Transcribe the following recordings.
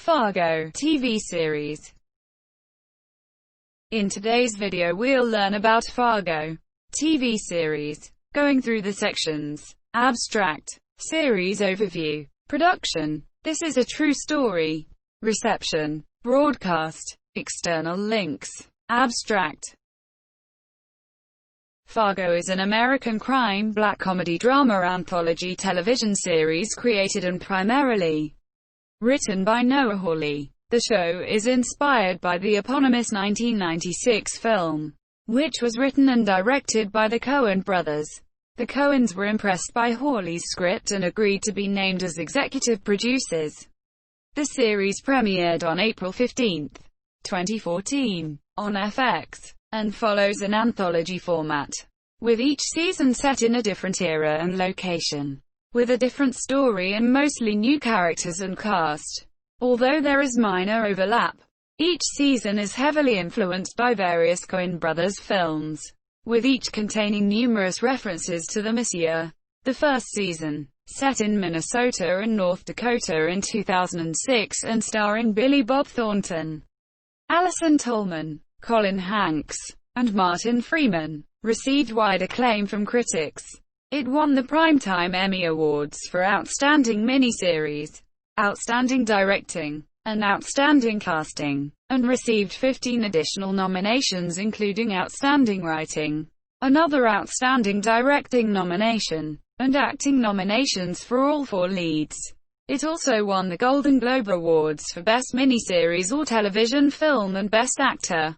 Fargo TV series. In today's video we'll learn about Fargo TV series, going through the sections: abstract, series overview, production, this is a true story, reception, broadcast, external links. Abstract. Fargo is an American crime black comedy drama anthology television series created and primarily written by Noah Hawley. The show is inspired by the eponymous 1996 film, which was written and directed by the Coen brothers. The Coens were impressed by Hawley's script and agreed to be named as executive producers. The series premiered on April 15, 2014, on FX, and follows an anthology format, with each season set in a different era and location, with a different story and mostly new characters and cast. Although there is minor overlap, each season is heavily influenced by various Coen brothers films, with each containing numerous references to the Messiah. The first season, set in Minnesota and North Dakota in 2006 and starring Billy Bob Thornton, Allison Tolman, Colin Hanks, and Martin Freeman, received wide acclaim from critics. It won the Primetime Emmy Awards for Outstanding Miniseries, Outstanding Directing, and Outstanding Casting, and received 15 additional nominations including Outstanding Writing, another Outstanding Directing nomination, and acting nominations for all 4 leads. It also won the Golden Globe Awards for Best Miniseries or Television Film and Best Actor,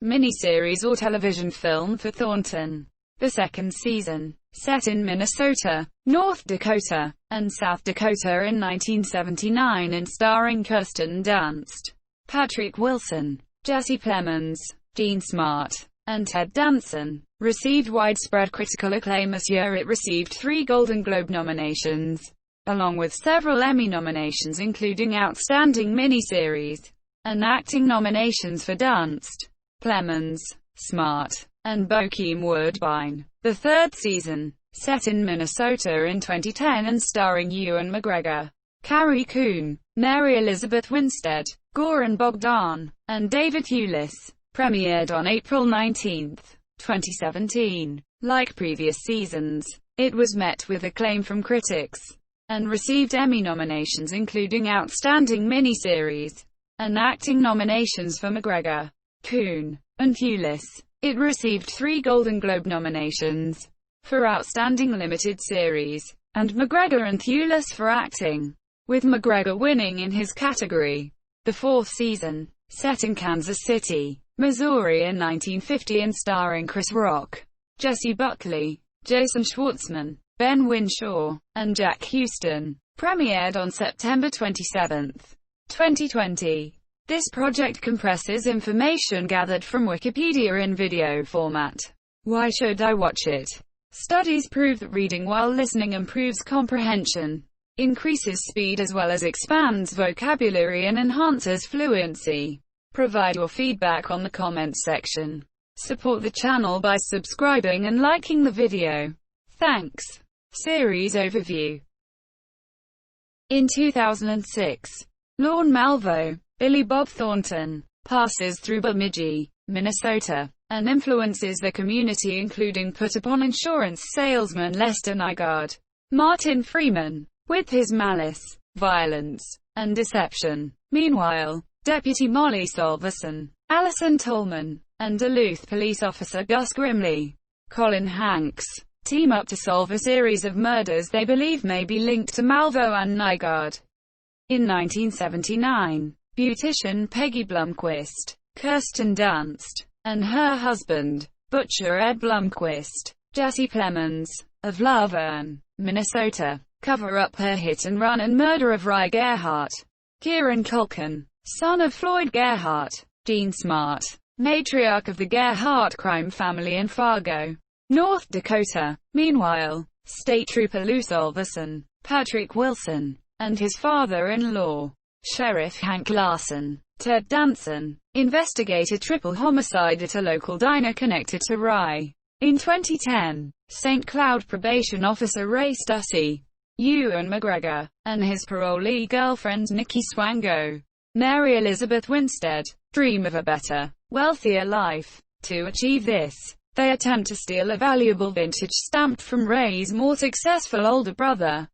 Miniseries or Television Film for Thornton. The second season, set in Minnesota, North Dakota, and South Dakota in 1979 and starring Kirsten Dunst, Patrick Wilson, Jesse Plemons, Jean Smart, and Ted Danson, received widespread critical acclaim. This year it received 3 Golden Globe nominations, along with several Emmy nominations including Outstanding Miniseries, and acting nominations for Dunst, Plemons, Smart, and Bokeem Woodbine. The third season, set in Minnesota in 2010 and starring Ewan McGregor, Carrie Coon, Mary Elizabeth Winstead, Goran Bogdan, and David Thewlis, premiered on April 19, 2017. Like previous seasons, it was met with acclaim from critics, and received Emmy nominations including Outstanding Miniseries, and acting nominations for McGregor, Coon, and Thewlis. It received 3 Golden Globe nominations for Outstanding Limited Series, and McGregor and Thewlis for acting, with McGregor winning in his category. The fourth season, set in Kansas City, Missouri in 1950 and starring Chris Rock, Jesse Buckley, Jason Schwartzman, Ben Winshaw, and Jack Houston, premiered on September 27, 2020. This project compresses information gathered from Wikipedia in video format. Why should I watch it? Studies prove that reading while listening improves comprehension, increases speed as well as expands vocabulary and enhances fluency. Provide your feedback on the comments section. Support the channel by subscribing and liking the video. Thanks. Series overview. In 2006, Lorne Malvo, Billy Bob Thornton, passes through Bemidji, Minnesota, and influences the community including put-upon insurance salesman Lester Nygaard, Martin Freeman, with his malice, violence, and deception. Meanwhile, Deputy Molly Solverson, Allison Tolman, and Duluth police officer Gus Grimley, Colin Hanks, team up to solve a series of murders they believe may be linked to Malvo and Nygaard. In 1979, beautician Peggy Blomquist, Kirsten Dunst, and her husband, butcher Ed Blomquist, Jesse Plemons, of La Vergne, Minnesota, cover up her hit-and-run and murder of Rye Gerhardt. Kieran Culkin, son of Floyd Gerhardt, Jean Smart, matriarch of the Gerhardt crime family in Fargo, North Dakota. Meanwhile, State Trooper Lou Solverson, Patrick Wilson, and his father-in-law, Sheriff Hank Larson, Ted Danson, investigate a triple homicide at a local diner connected to Rye. In 2010, St. Cloud probation officer Ray Stussy, Ewan McGregor, and his parolee girlfriend Nikki Swango, Mary Elizabeth Winstead, dream of a better, wealthier life. To achieve this, they attempt to steal a valuable vintage stamp from Ray's more successful older brother,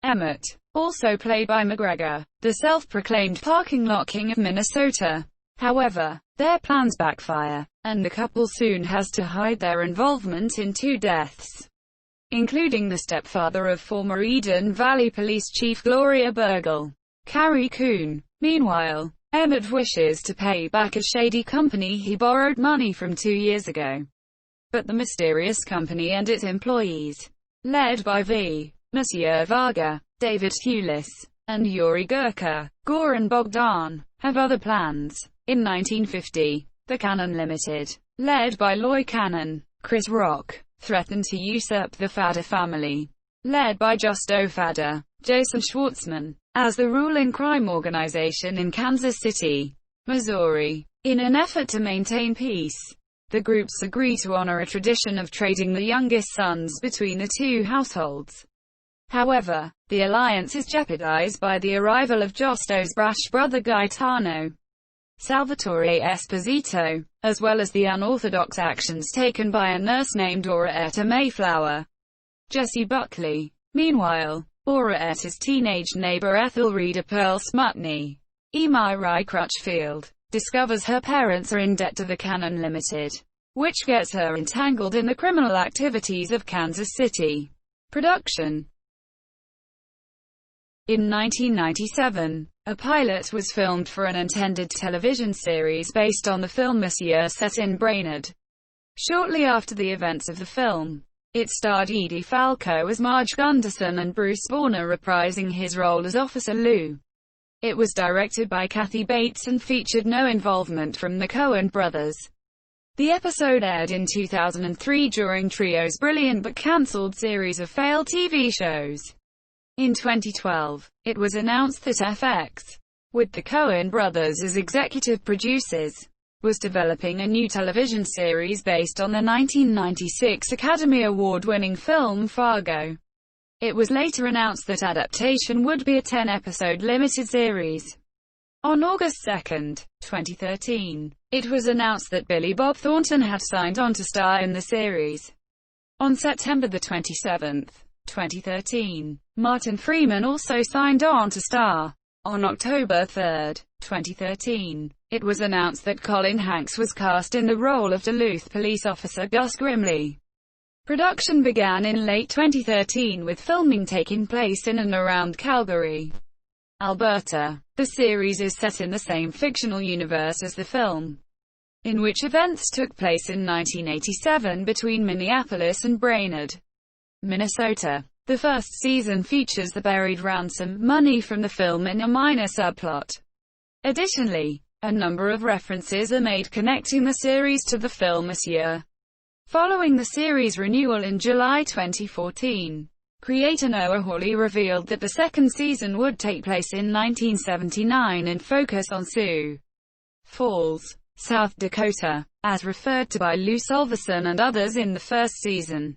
Emmett, also played by McGregor, the self-proclaimed parking lot king of Minnesota. However, their plans backfire, and the couple soon has to hide their involvement in 2 deaths, including the stepfather of former Eden Valley Police Chief Gloria Burgle, Carrie Coon. Meanwhile, Emmett wishes to pay back a shady company he borrowed money from 2 years ago. But the mysterious company and its employees, led by V. Monsieur Varga, David Hewlis, and Yuri Gurka, Goran Bogdan, have other plans. In 1950, the Cannon Limited, led by Loy Cannon, Chris Rock, threatened to usurp the Fadder family, led by Justo Fadder, Jason Schwartzman, as the ruling crime organization in Kansas City, Missouri. In an effort to maintain peace, the groups agree to honor a tradition of trading the youngest sons between the 2 households. However, the alliance is jeopardized by the arrival of Justo's brash brother Gaetano Salvatore Esposito, as well as the unorthodox actions taken by a nurse named Auroretta Mayflower, Jessie Buckley. Meanwhile, Auroretta's teenage neighbor Ethelreda Pearl Smutney, Rai Crutchfield, discovers her parents are in debt to the Cannon Limited, which gets her entangled in the criminal activities of Kansas City. Production. In 1997, a pilot was filmed for an intended television series based on the film Monsieur set in Brainerd. Shortly after the events of the film, it starred Edie Falco as Marge Gunderson and Bruce Warner reprising his role as Officer Lou. It was directed by Kathy Bates and featured no involvement from the Coen brothers. The episode aired in 2003 during Trio's brilliant but cancelled series of failed TV shows. In 2012, it was announced that FX, with the Coen brothers as executive producers, was developing a new television series based on the 1996 Academy Award-winning film Fargo. It was later announced that adaptation would be a 10-episode limited series. On August 2, 2013, it was announced that Billy Bob Thornton had signed on to star in the series. On September 27, 2013, Martin Freeman also signed on to star. On October 3, 2013, it was announced that Colin Hanks was cast in the role of Duluth police officer Gus Grimley. Production began in late 2013 with filming taking place in and around Calgary, Alberta. The series is set in the same fictional universe as the film, in which events took place in 1987 between Minneapolis and Brainerd, Minnesota. The first season features the buried ransom money from the film in a minor subplot. Additionally, a number of references are made connecting the series to the film Monsieur. Following the series renewal in July 2014, creator Noah Hawley revealed that the second season would take place in 1979 and focus on Sioux Falls, South Dakota, as referred to by Lou Solverson and others in the first season.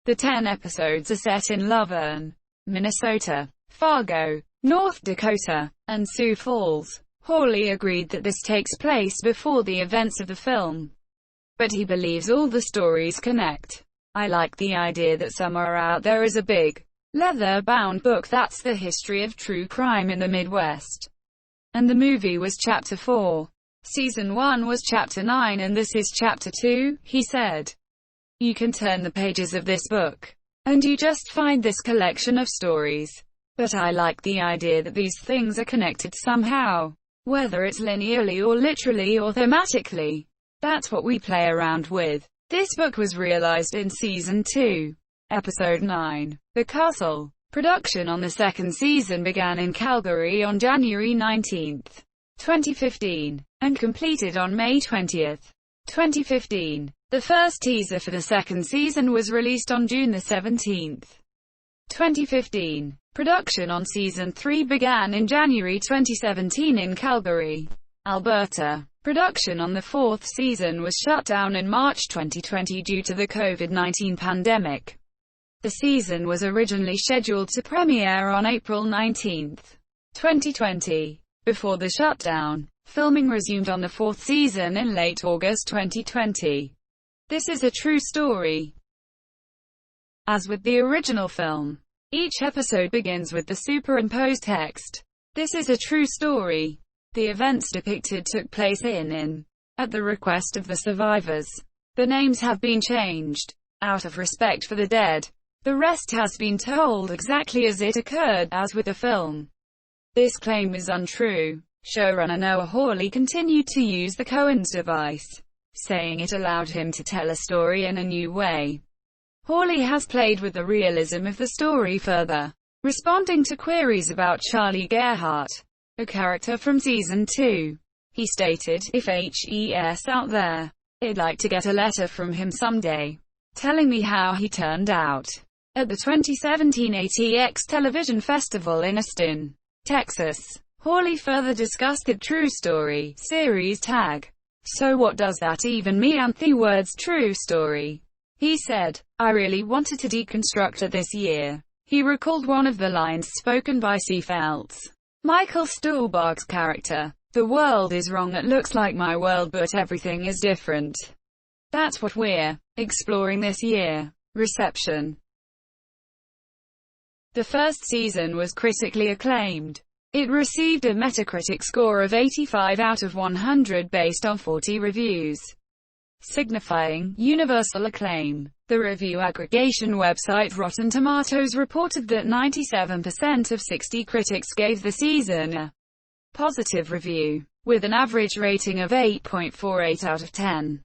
The 10 episodes are set in Laverne, Minnesota, Fargo, North Dakota, and Sioux Falls. Hawley agreed that this takes place before the events of the film, but he believes all the stories connect. I like the idea that somewhere out there is a big, leather-bound book that's the history of true crime in the Midwest. And the movie was Chapter 4. Season 1 was Chapter 9 and this is Chapter 2, he said. You can turn the pages of this book, and you just find this collection of stories. But I like the idea that these things are connected somehow, whether it's linearly or literally or thematically. That's what we play around with. This book was realized in Season 2, Episode 9, The Castle. Production on the second season began in Calgary on January 19, 2015, and completed on May 20, 2015. The first teaser for the second season was released on June 17, 2015. Production on Season 3 began in January 2017 in Calgary, Alberta. Production on the fourth season was shut down in March 2020 due to the COVID-19 pandemic. The season was originally scheduled to premiere on April 19, 2020. before the shutdown. Filming resumed on the fourth season in late August 2020. This is a true story. As with the original film, each episode begins with the superimposed text. This is a true story. The events depicted took place at the request of the survivors. The names have been changed, out of respect for the dead. The rest has been told exactly as it occurred, as with the film. This claim is untrue. Showrunner Noah Hawley continued to use the Coen's device, saying it allowed him to tell a story in a new way. Hawley has played with the realism of the story further, responding to queries about Charlie Gerhardt, a character from Season 2. He stated, "If he's out there, I'd like to get a letter from him someday, telling me how he turned out." At the 2017 ATX Television Festival in Austin, Texas, Hawley further discussed the True Story series tag. "So what does that even mean, and the words true story?" He said, "I really wanted to deconstruct it this year." He recalled one of the lines spoken by Seifelt's Michael Stuhlbarg's character. "The world is wrong, it looks like my world, but everything is different. That's what we're exploring this year." Reception. The first season was critically acclaimed. It received a Metacritic score of 85 out of 100 based on 40 reviews, signifying universal acclaim. The review aggregation website Rotten Tomatoes reported that 97% of 60 critics gave the season a positive review, with an average rating of 8.48 out of 10.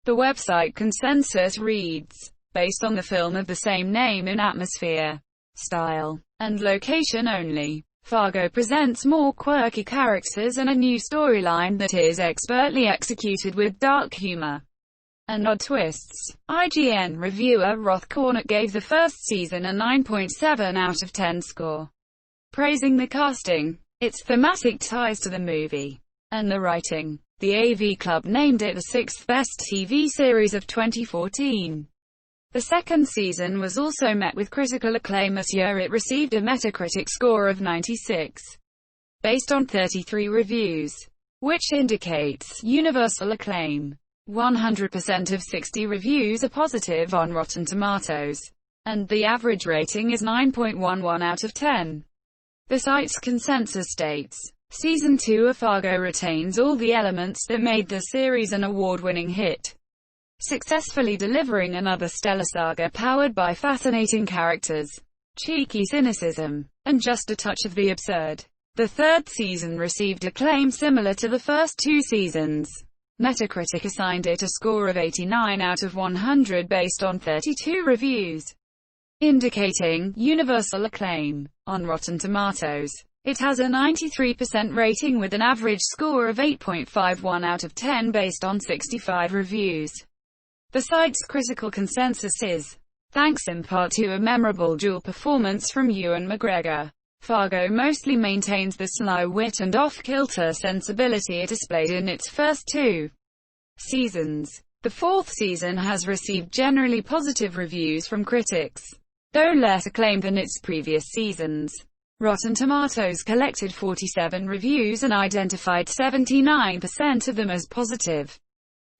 The website consensus reads, "Based on the film of the same name in atmosphere, style, and location only, Fargo presents more quirky characters and a new storyline that is expertly executed with dark humor and odd twists." IGN reviewer Roth Cornett gave the first season a 9.7 out of 10 score, praising the casting, its thematic ties to the movie, and the writing. The AV Club named it the sixth best TV series of 2014. The second season was also met with critical acclaim this year. It received a Metacritic score of 96, based on 33 reviews, which indicates universal acclaim. 100% of 60 reviews are positive on Rotten Tomatoes, and the average rating is 9.11 out of 10. The site's consensus states, "Season 2 of Fargo retains all the elements that made the series an award-winning hit, successfully delivering another stellar saga powered by fascinating characters, cheeky cynicism, and just a touch of the absurd." The third season received acclaim similar to the first two seasons. Metacritic assigned it a score of 89 out of 100 based on 32 reviews, indicating universal acclaim. On Rotten Tomatoes, it has a 93% rating with an average score of 8.51 out of 10 based on 65 reviews. The site's critical consensus is, "Thanks in part to a memorable dual performance from Ewan McGregor, Fargo mostly maintains the sly wit and off-kilter sensibility it displayed in its first two seasons." The fourth season has received generally positive reviews from critics, though less acclaimed than its previous seasons. Rotten Tomatoes collected 47 reviews and identified 79% of them as positive,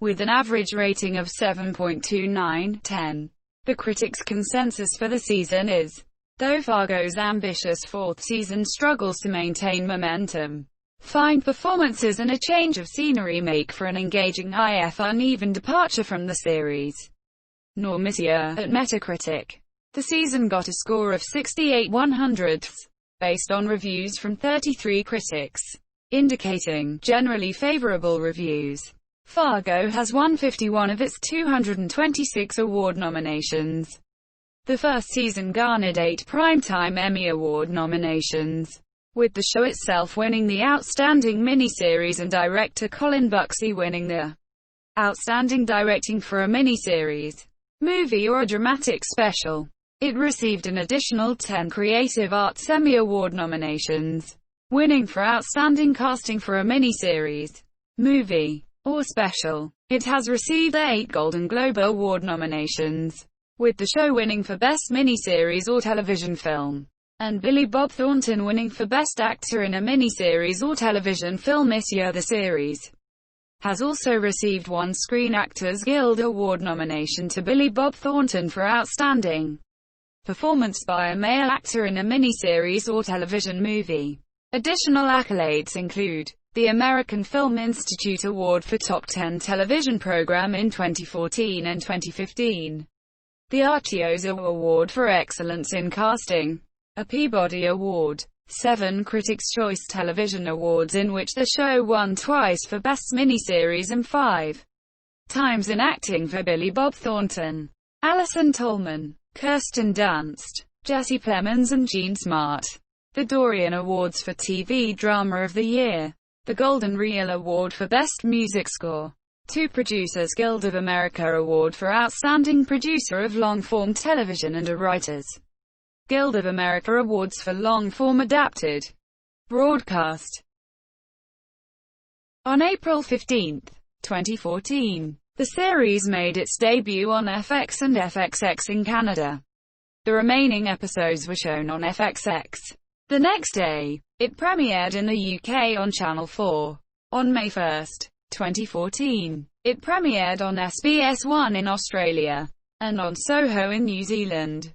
with an average rating of 7.29/10. The critics' consensus for the season is, though Fargo's ambitious fourth season struggles to maintain momentum, fine performances and a change of scenery make for an engaging if uneven departure from the series. Normitia at Metacritic. The season got a score of 68/100, based on reviews from 33 critics, indicating generally favorable reviews. Fargo has won 51 of its 226 award nominations. The first season garnered 8 Primetime Emmy Award nominations, with the show itself winning the Outstanding Miniseries and director Colin Buxey winning the Outstanding Directing for a Miniseries, Movie or a Dramatic Special. It received an additional 10 Creative Arts Emmy Award nominations, winning for Outstanding Casting for a Miniseries, Movie, or Special. It has received 8 Golden Globe Award nominations, with the show winning for Best Miniseries or Television Film, and Billy Bob Thornton winning for Best Actor in a Miniseries or Television Film this year. The series has also received one Screen Actors Guild Award nomination to Billy Bob Thornton for Outstanding Performance by a Male Actor in a Miniseries or Television Movie. Additional accolades include the American Film Institute Award for Top 10 Television Program in 2014 and 2015, the Archiozo Award for Excellence in Casting, a Peabody Award, 7 Critics' Choice Television Awards in which the show won twice for Best Miniseries and 5 times in acting for Billy Bob Thornton, Allison Tolman, Kirsten Dunst, Jesse Plemons and Jean Smart. The Dorian Awards for TV Drama of the Year, the Golden Reel Award for Best Music Score, 2 Producers Guild of America Award for Outstanding Producer of Long-Form Television and a Writers Guild of America Awards for Long-Form Adapted Broadcast. On April 15, 2014, the series made its debut on FX and FXX in Canada. The remaining episodes were shown on FXX. The next day, it premiered in the UK on Channel 4. On May 1, 2014, it premiered on SBS 1 in Australia, and on Soho in New Zealand.